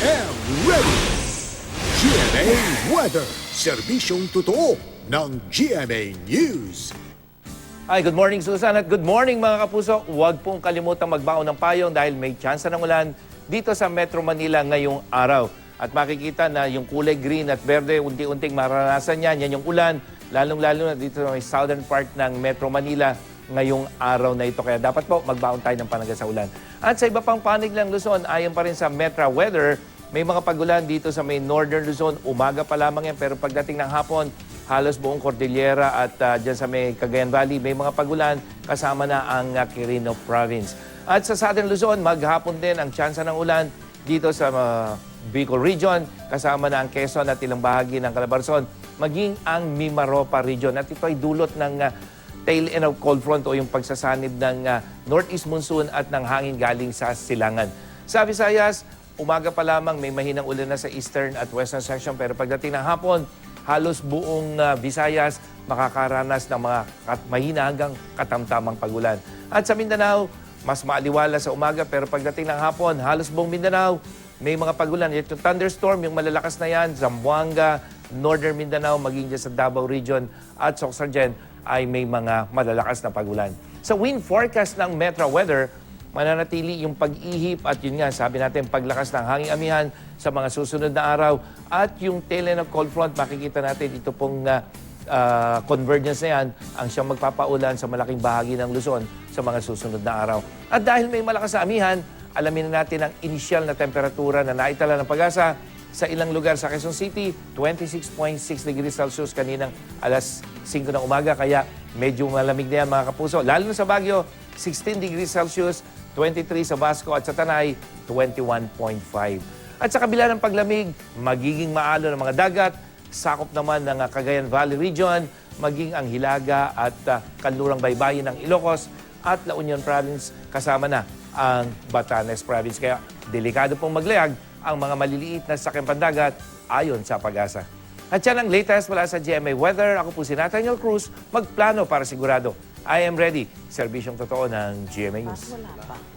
and ready! GMA Weather, serbisyong totoo ng GMA News. Hi, good morning Susan at good morning mga kapuso. Huwag pong kalimutang magbaon ng payong dahil may tsansa ng ulan dito sa Metro Manila ngayong araw. At makikita na yung kulay green at verde, unti-unting maranasan yan. Yan yung ulan, lalong-lalo na dito sa may southern part ng Metro Manila ngayong araw na ito. Kaya dapat po magbaon tayo ng panaga sa ulan. At sa iba pang panig ng Luzon, ayon pa rin sa Metra Weather, may mga pagulan dito sa may northern Luzon. Umaga pa lamang yan, pero pagdating ng hapon, halos buong Cordillera at dyan sa may Cagayan Valley, may mga pagulan kasama na ang Quirino Province. At sa southern Luzon, maghapon din ang tsansa ng ulan dito sa Bicol Region, kasama na ang Quezon at ilang bahagi ng Calabarzon, maging ang Mimaropa Region. At ito ay dulot ng tail end of cold front o yung pagsasanib ng northeast monsoon at ng hangin galing sa silangan. Sa Visayas, umaga pa lamang may mahinang ulan na sa eastern at western section, pero pagdating ng hapon, halos buong Visayas makakaranas ng mga mahina hanggang katamtamang pagulan. At sa Mindanao, mas maaliwala sa umaga, pero pagdating ng hapon, halos buong Mindanao may mga pagulan. Yung thunderstorm, yung malalakas na yan, Zamboanga, Northern Mindanao, maging dyan sa Davao Region at Sorsogon ay may mga malalakas na pagulan. Sa wind forecast ng Metra Weather, mananatili yung pag-ihip at yun nga, sabi natin, paglakas ng hanging amihan sa mga susunod na araw. At yung tail end of cold front, makikita natin ito pong convergence na yan ang siyang magpapaulan sa malaking bahagi ng Luzon sa mga susunod na araw. At dahil may malakas na amihan, alamin na natin ang initial na temperatura na naitala ng Pag-asa sa ilang lugar sa Quezon City, 26.6 degrees Celsius kaninang alas 5 ng umaga. Kaya medyo malamig na yan mga kapuso. Lalo na sa Baguio, 16 degrees Celsius, 23 sa Basco at sa Tanay, 21.5. At sa kabila ng paglamig, magiging maalo ng mga dagat, sakop naman ng Cagayan Valley Region, maging ang Hilaga at kanlurang baybayin ng Ilocos at La Union Province, kasama na ang Batanes Province. Kaya delikado pong maglayag ang mga maliliit na sakyang pandagat ayon sa Pag-asa. At yan ang latest mula sa GMA Weather. Ako po si Nathaniel Cruz, magplano para sigurado. I am ready. Serbisyong totoo ng GMA News. Wala pa.